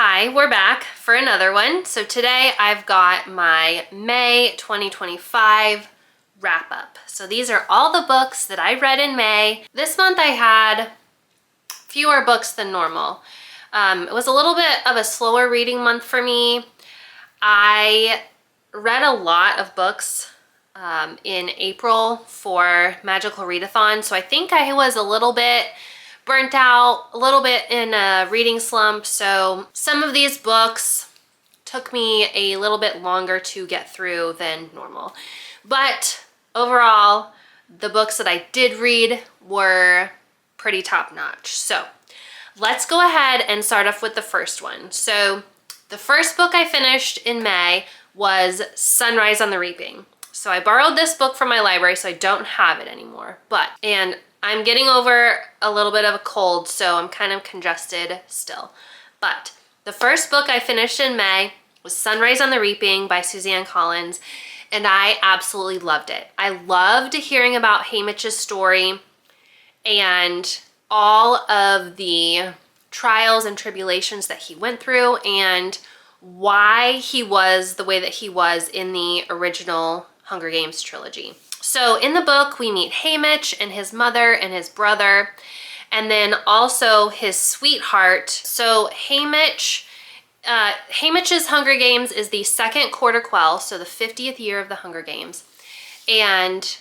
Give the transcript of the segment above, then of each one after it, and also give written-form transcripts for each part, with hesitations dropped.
Hi, we're back for another one. So today I've got my May 2025 wrap up. So these are all the books that I read in May. This month I had fewer books than normal. It was a little bit of a slower reading month for me. I read a lot of books in April for Magical Readathon, so I think I was a little bit burnt out, a little bit in a reading slump, so some of these books took me a little bit longer to get through than normal. But overall, the books that I did read were pretty top-notch. So let's go ahead and start off with the first one. So the first book I finished in May was Sunrise on the Reaping. So I borrowed this book from my library, so I don't have it anymore. And I'm getting over a little bit of a cold, so I'm kind of congested still. But the first book I finished in May was Sunrise on the Reaping by Suzanne Collins, and I absolutely loved it. I loved hearing about Haymitch's story and all of the trials and tribulations that he went through and why he was the way that he was in the original Hunger Games trilogy. So in the book, we meet Haymitch and his mother and his brother, and then also his sweetheart. So Haymitch's Hunger Games is the second quarter quell, so the 50th year of the Hunger Games. And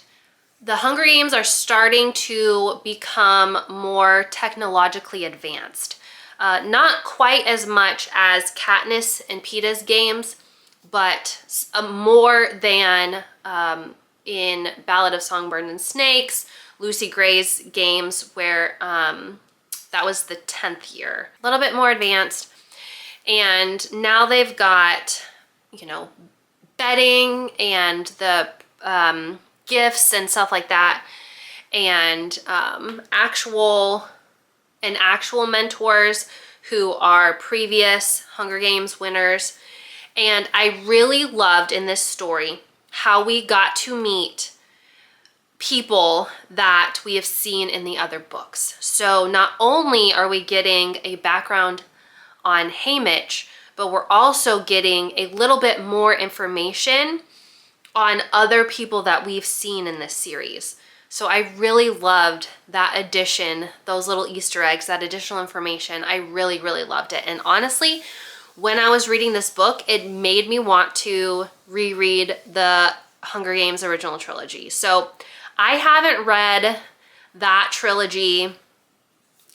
the Hunger Games are starting to become more technologically advanced. Not quite as much as Katniss and Peeta's games, but more than in Ballad of Songbirds and Snakes, Lucy Gray's games, where that was the 10th year. A little bit more advanced. And now they've got, bedding and the gifts and stuff like that, and actual mentors who are previous Hunger Games winners. And I really loved in this story how we got to meet people that we have seen in the other books. So not only are we getting a background on Haymitch, but we're also getting a little bit more information on other people that we've seen in this series. So I really loved that addition, those little Easter eggs, that additional information. I really, really loved it. And honestly, when I was reading this book, it made me want to reread the Hunger Games original trilogy. So I haven't read that trilogy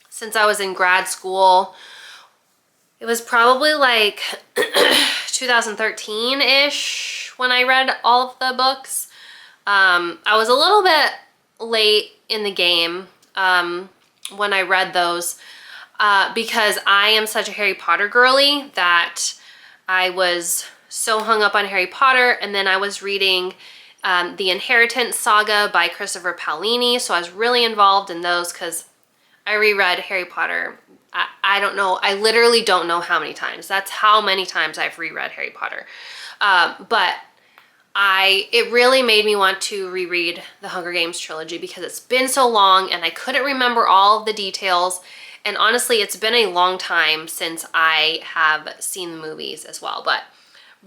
since I was in grad school. It was probably like 2013-ish when I read all of the books. I was a little bit late in the game when I read those. Because I am such a Harry Potter girly that I was so hung up on Harry Potter, and then I was reading the Inheritance saga by Christopher Paolini, so I was really involved in those because I reread Harry Potter. I don't know, I literally don't know how many times. That's how many times I've reread Harry Potter. But it really made me want to reread the Hunger Games trilogy because it's been so long and I couldn't remember all of the details. And honestly, it's been a long time since I have seen the movies as well, but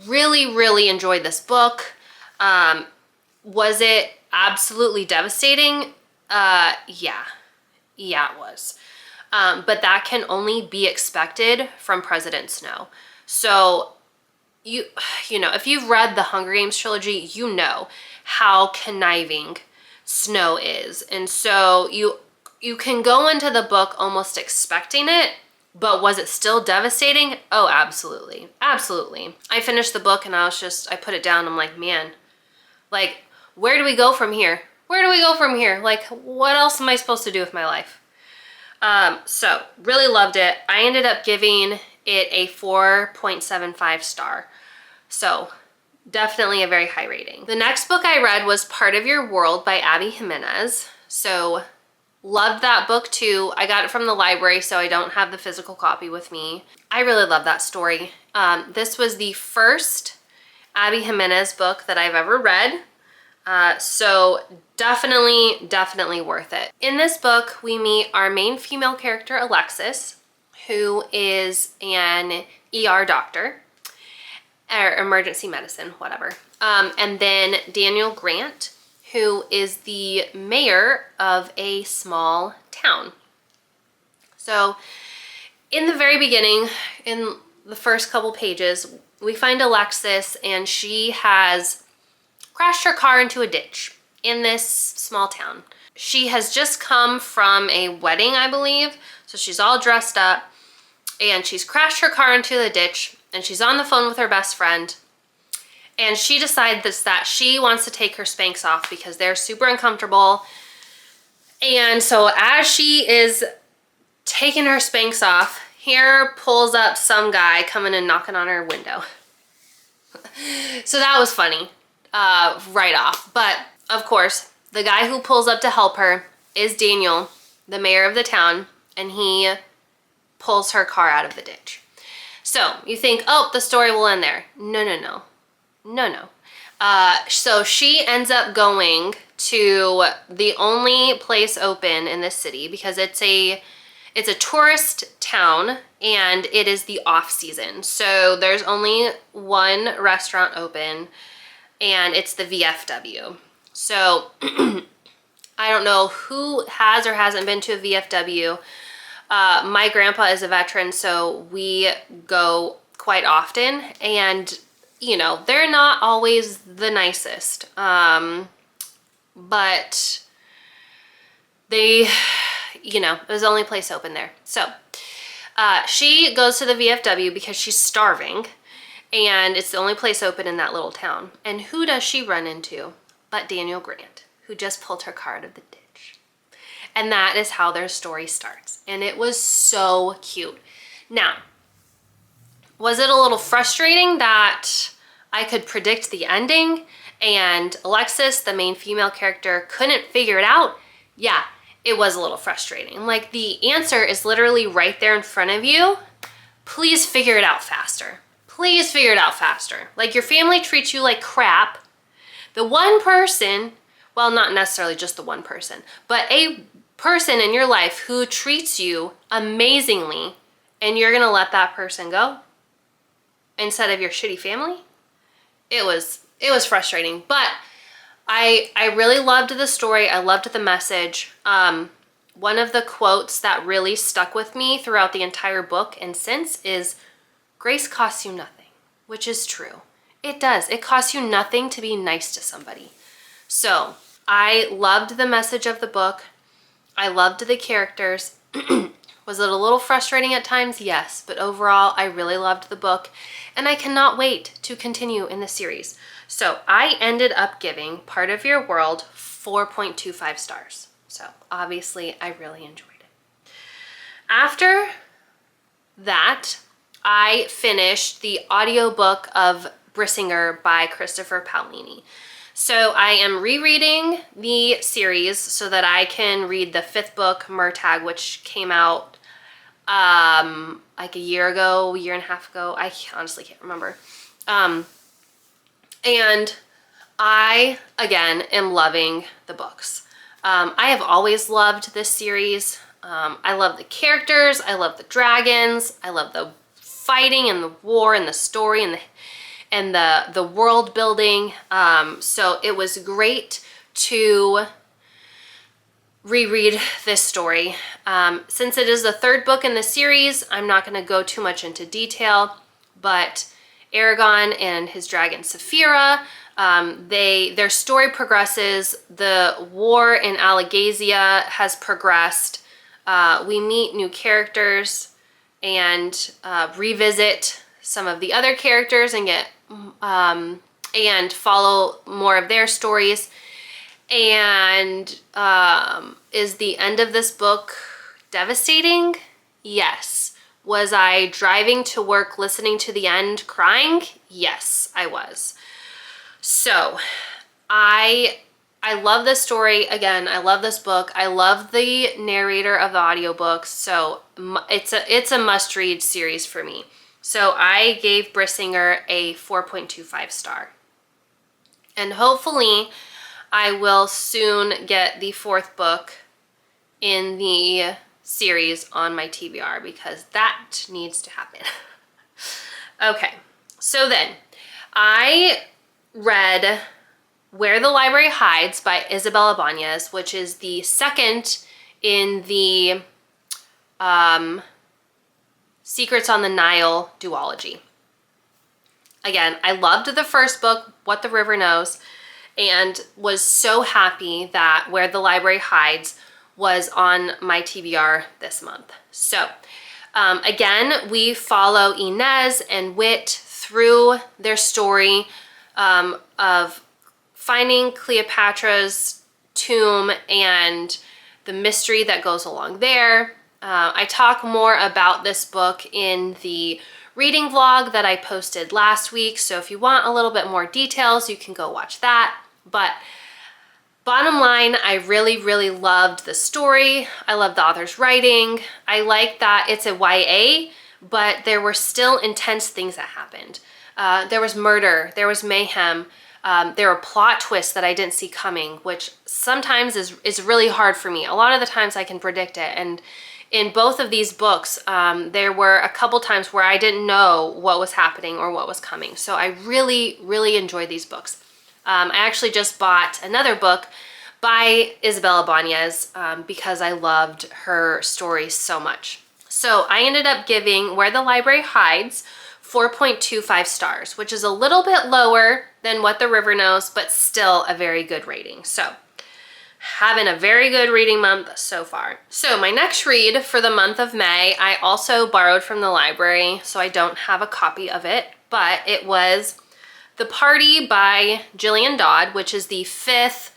really, really enjoyed this book. Was it absolutely devastating? Yeah, it was. But that can only be expected from President Snow. So if you've read the Hunger Games trilogy, you know how conniving Snow is. And so you can go into the book almost expecting it, but was it still devastating? Oh, absolutely. Absolutely. I finished the book and I put it down. I'm like, man, like, where do we go from here? Where do we go from here? Like, what else am I supposed to do with my life? So really loved it. I ended up giving it a 4.75 star. So definitely a very high rating. The next book I read was Part of Your World by Abby Jimenez. So loved that book too. I got it from the library, so I don't have the physical copy with me. I really love that story. This was the first Abby Jimenez book that I've ever read. So definitely worth it. In this book, we meet our main female character, Alexis, who is an ER doctor, or emergency medicine, whatever. And then Daniel Grant, who is the mayor of a small town. So in the very beginning, in the first couple pages, we find Alexis, and she has crashed her car into a ditch in this small town. She has just come from a wedding, I believe, so she's all dressed up, and she's crashed her car into the ditch, and she's on the phone with her best friend, and she decides that she wants to take her Spanx off because they're super uncomfortable. And so as she is taking her Spanx off, here pulls up some guy coming and knocking on her window. So that was funny right off. But of course, the guy who pulls up to help her is Daniel, the mayor of the town, and he pulls her car out of the ditch. So you think, oh, the story will end there. No, no, no. No, no. So she ends up going to the only place open in this city because it's a tourist town and it is the off season. So there's only one restaurant open and it's the VFW. So I don't know who has or hasn't been to a VFW. My grandpa is a veteran, so we go quite often, and you know, they're not always the nicest, but they, you know, it was the only place open there. So she goes to the VFW because she's starving, and it's the only place open in that little town. And who does she run into but Daniel Grant, who just pulled her car out of the ditch. And that is how their story starts. And it was so cute. Now, was it a little frustrating that I could predict the ending and Alexis, the main female character, couldn't figure it out? Yeah, it was a little frustrating. Like, the answer is literally right there in front of you. Please figure it out faster. Please figure it out faster. Like, your family treats you like crap. The one person, well, not necessarily just the one person, but a person in your life who treats you amazingly, and you're gonna let that person go instead of your shitty family? It was frustrating, but I really loved the story. I loved the message. One of the quotes that really stuck with me throughout the entire book and since is, grace costs you nothing, which is true. It does. It costs you nothing to be nice to somebody. So I loved the message of the book. I loved the characters. Was it a little frustrating at times? Yes, but overall, I really loved the book, and I cannot wait to continue in the series. So I ended up giving Part of Your World 4.25 stars. So obviously, I really enjoyed it. After that, I finished the audiobook of Brissinger by Christopher Paolini. So I am rereading the series so that I can read the 5th book, Murtagh, which came out like a year ago, year and a half ago. I honestly can't remember. And I, again, am loving the books. I have always loved this series. I love the characters. I love the dragons. I love the fighting and the war and the story and the world building. So it was great to reread this story. Since it is the 3rd book in the series, I'm not going to go too much into detail, but Aragon and his dragon Saphira, their story progresses. The war in Alagasia has progressed. We meet new characters and revisit some of the other characters and get and follow more of their stories. And is the end of this book devastating? Yes. Was I driving to work listening to the end crying? Yes, I was. So I love this story. Again, I love this book. I love the narrator of the audiobooks. So it's a must-read series for me. So I gave Brissinger a 4.25 star. And hopefully I will soon get the 4th book in the series on my TBR because that needs to happen. Okay, so then I read Where the Library Hides by Isabel Ibanez, which is the second in the Secrets on the Nile duology. Again, I loved the first book, What the River Knows, and was so happy that Where the Library Hides was on my TBR this month. So again, we follow Inez and Whit through their story of finding Cleopatra's tomb and the mystery that goes along there. I talk more about this book in the reading vlog that I posted last week, so if you want a little bit more details, you can go watch that. But bottom line, I really loved the story. I love the author's writing. I like that it's a YA, but there were still intense things that happened. There was murder, there was mayhem, there were plot twists that I didn't see coming, which sometimes is really hard for me. A lot of the times I can predict it, and in both of these books, there were a couple times where I didn't know what was happening or what was coming. So I really enjoyed these books. I actually just bought another book by Isabel Ibanez because I loved her story so much. So I ended up giving Where the Library Hides 4.25 stars, which is a little bit lower than What the River Knows, but still a very good rating. So having a very good reading month so far. So my next read for the month of May, I also borrowed from the library, so I don't have a copy of it, but it was The Party by Gillian Dodd, which is the 5th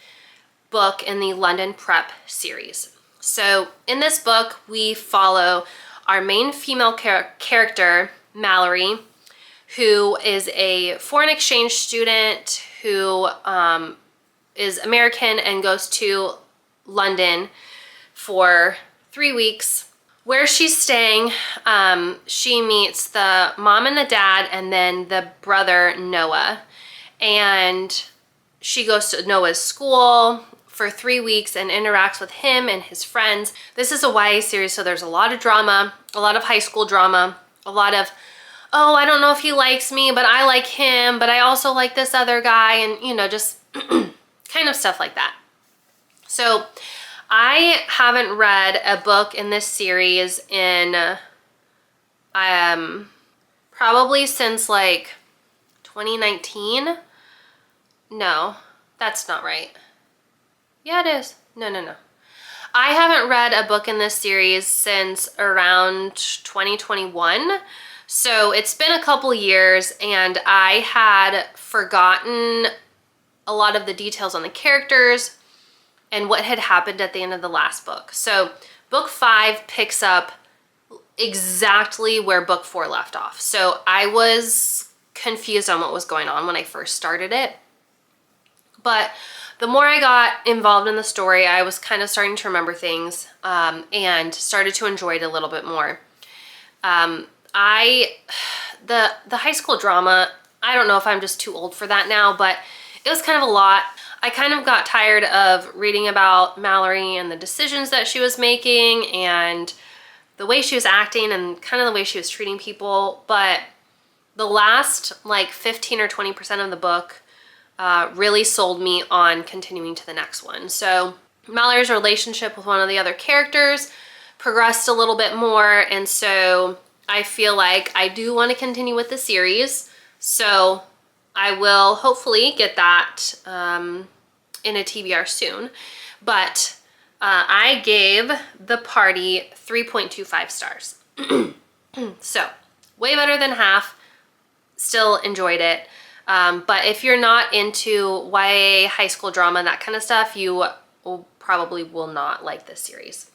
book in the London Prep series. So in this book, we follow our main female character, Mallory, who is a foreign exchange student who is American and goes to London for 3 weeks. Where she's staying, she meets the mom and the dad and then the brother, Noah. And she goes to Noah's school for 3 weeks and interacts with him and his friends. This is a YA series, so there's a lot of drama, a lot of high school drama, a lot of, oh, I don't know if he likes me, but I like him, but I also like this other guy, and you know, just kind of stuff like that. So I haven't read a book in this series in probably since like 2019. No, that's not right. Yeah, it is. No. I haven't read a book in this series since around 2021. So it's been a couple years, and I had forgotten a lot of the details on the characters and what had happened at the end of the last book. So book 5 picks up exactly where book 4 left off. So I was confused on what was going on when I first started it. But the more I got involved in the story, I was kind of starting to remember things and started to enjoy it a little bit more. The high school drama, I don't know if I'm just too old for that now, but it was kind of a lot. I kind of got tired of reading about Mallory and the decisions that she was making and the way she was acting and kind of the way she was treating people. But the last like 15 or 20% of the book really sold me on continuing to the next one. So Mallory's relationship with one of the other characters progressed a little bit more, and so I feel like I do want to continue with the series. So I will hopefully get that in a TBR soon. But I gave The Party 3.25 stars. So way better than half. Still enjoyed it. But if you're not into YA, high school drama, that kind of stuff, you probably will not like this series.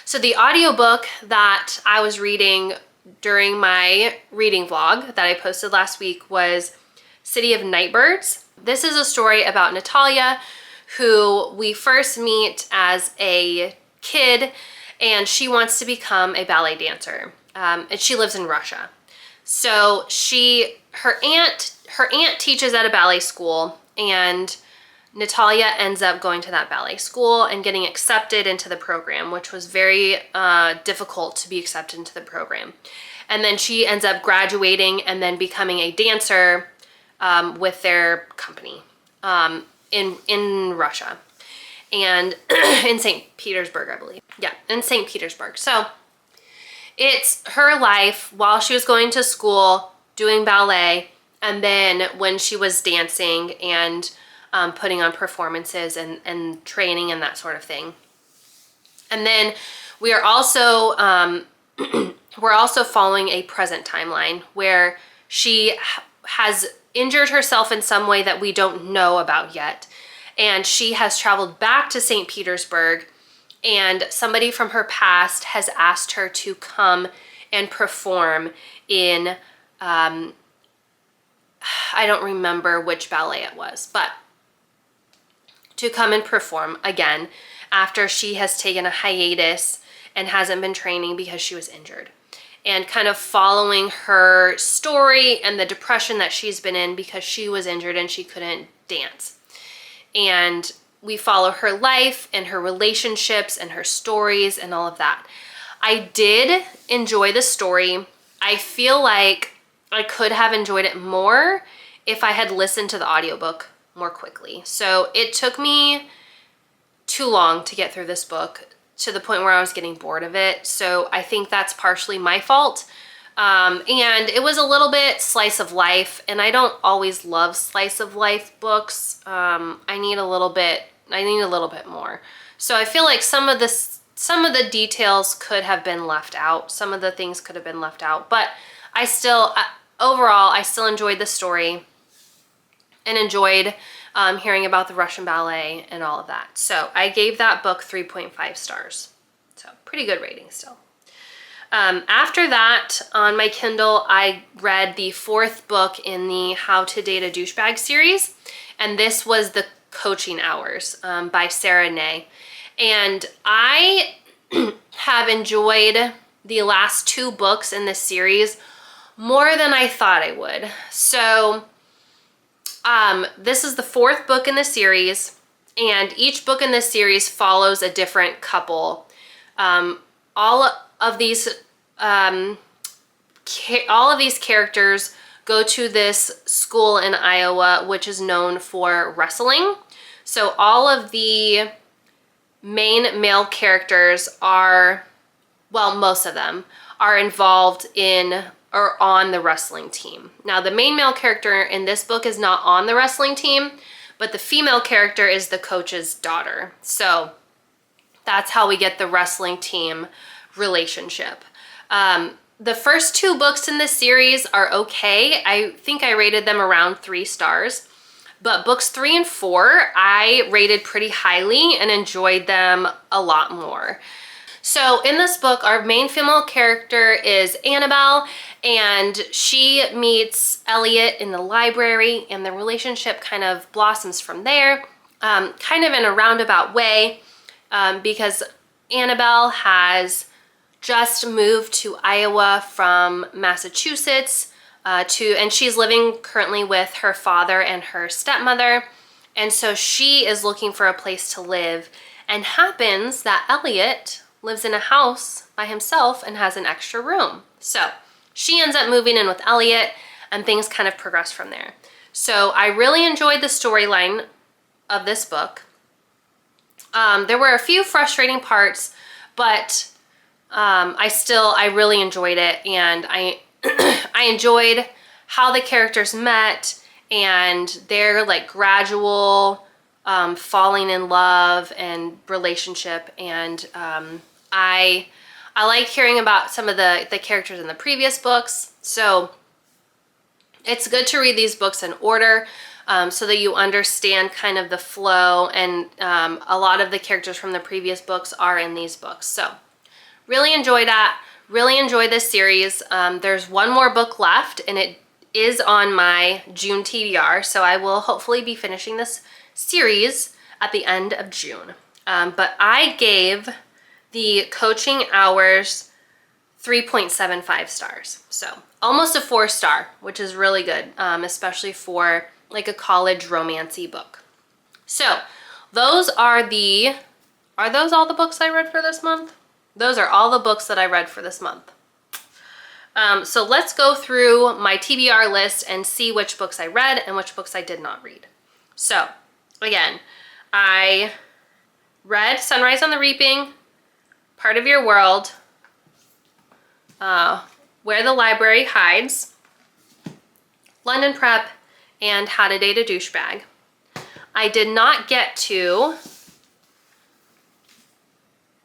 So the audiobook that I was reading during my reading vlog that I posted last week was City of Nightbirds. This is a story about Natalia, who we first meet as a kid, and she wants to become a ballet dancer. And she lives in Russia. So her aunt teaches at a ballet school, and Natalia ends up going to that ballet school and getting accepted into the program, which was very difficult to be accepted into the program. And then she ends up graduating and then becoming a dancer with their company in Russia. And in St. Petersburg, I believe. Yeah, in St. Petersburg. So it's her life while she was going to school, doing ballet, and then when she was dancing and putting on performances and training and that sort of thing. And then we are also, we're also following a present timeline where she has injured herself in some way that we don't know about yet. And she has traveled back to St. Petersburg, and somebody from her past has asked her to come and perform in, I don't remember which ballet it was, but to come and perform again after she has taken a hiatus and hasn't been training because she was injured. And kind of following her story and the depression that she's been in because she was injured and she couldn't dance. And we follow her life and her relationships and her stories and all of that. I did enjoy the story. I feel like I could have enjoyed it more if I had listened to the audiobook more quickly. So it took me too long to get through this book, to the point where I was getting bored of it. So I think that's partially my fault. And it was a little bit slice of life, and I don't always love slice of life books. I need a little bit more. So I feel like some of the details could have been left out. Some of the things could have been left out, but overall, I still enjoyed the story and enjoyed hearing about the Russian ballet and all of that. So I gave that book 3.5 stars. So pretty good rating still. After that, on my Kindle, I read the 4th book in the How to Date a Douchebag series, and this was The Coaching Hours by Sarah Ney. And I have enjoyed the last 2 books in this series more than I thought I would. So this is the 4th book in the series, and each book in this series follows a different couple. All of these characters go to this school in Iowa, which is known for wrestling. So all of the main male characters are, well, most of them are involved in or on the wrestling team. Now, the main male character in this book is not on the wrestling team, but the female character is the coach's daughter. So that's how we get the wrestling team relationship. The first 2 books in this series are okay. I think I rated them around 3 stars. But books 3 and 4, I rated pretty highly and enjoyed them a lot more. So in this book, our main female character is Annabelle, and she meets Elliot in the library, and the relationship kind of blossoms from there, kind of in a roundabout way, because Annabelle has just moved to Iowa from Massachusetts, and she's living currently with her father and her stepmother. And so she is looking for a place to live, and happens that Elliot lives in a house by himself and has an extra room. So she ends up moving in with Elliot, and things kind of progress from there. So I really enjoyed the storyline of this book. There were a few frustrating parts, but I really enjoyed it, and I enjoyed how the characters met and their like gradual falling in love and relationship. And I like hearing about some of the characters in the previous books. So it's good to read these books in order so that you understand kind of the flow, and a lot of the characters from the previous books are in these books. So really enjoyed that. Really enjoyed this series. There's one more book left, and it is on my June TBR, so I will hopefully be finishing this series at the end of June. But I gave The Coaching Hours 3.75 stars. So almost a 4-star, which is really good, especially for like a college romancy book. So those are those all the books I read for this month? Those are all the books that I read for this month. So let's go through my TBR list and see which books I read and which books I did not read. So again, I read Sunrise on the Reaping, Part of Your World, Where the Library Hides, London Prep, and How to Date a Douchebag. I did not get to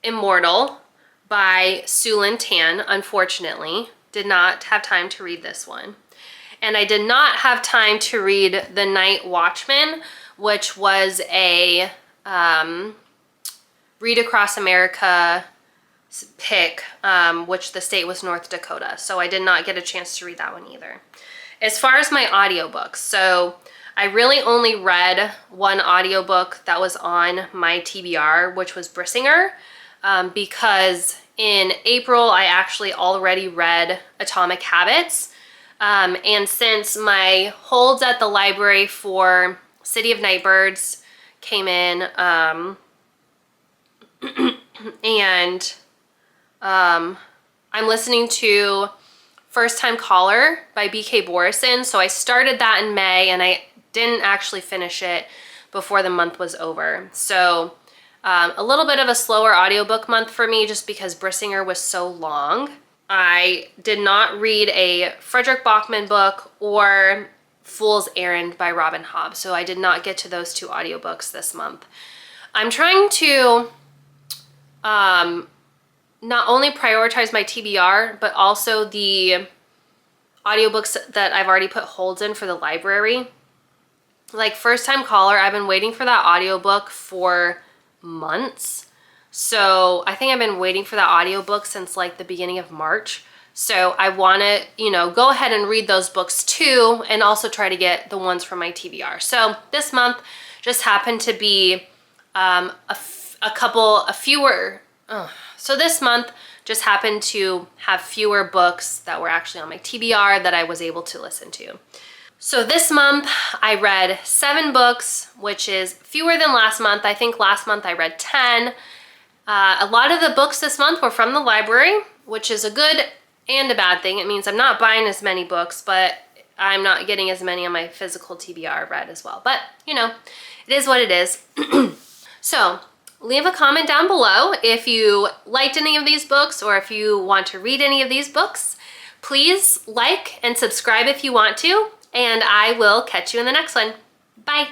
Immortal by Sue Lynn Tan, unfortunately. Did not have time to read this one. And I did not have time to read The Night Watchman, which was a Read Across America pick, which the state was North Dakota. So I did not get a chance to read that one either. As far as my audiobooks, so I really only read one audiobook that was on my TBR, which was Brissinger, because in April I actually already read Atomic Habits. And since my holds at the library for City of Nightbirds came in, and I'm listening to First Time Caller by B.K. Borison. So I started that in May and I didn't actually finish it before the month was over. So a little bit of a slower audiobook month for me just because Brissinger was so long. I did not read a Frederick Bachman book or Fool's Errand by Robin Hobb. So I did not get to those two audiobooks this month. I'm trying to not only prioritize my TBR, but also the audiobooks that I've already put holds in for the library. Like First Time Caller, I've been waiting for that audiobook for months. So I think I've been waiting for that audiobook since like the beginning of March. So I want to, go ahead and read those books too, and also try to get the ones from my TBR. So this month just happened to be so this month just happened to have fewer books that were actually on my TBR that I was able to listen to. So this month I read 7 books, which is fewer than last month. I think last month I read 10. A lot of the books this month were from the library, which is a good and a bad thing. It means I'm not buying as many books, but I'm not getting as many on my physical TBR read as well. But, it is what it is. So leave a comment down below if you liked any of these books or if you want to read any of these books. Please like and subscribe if you want to, and I will catch you in the next one. Bye.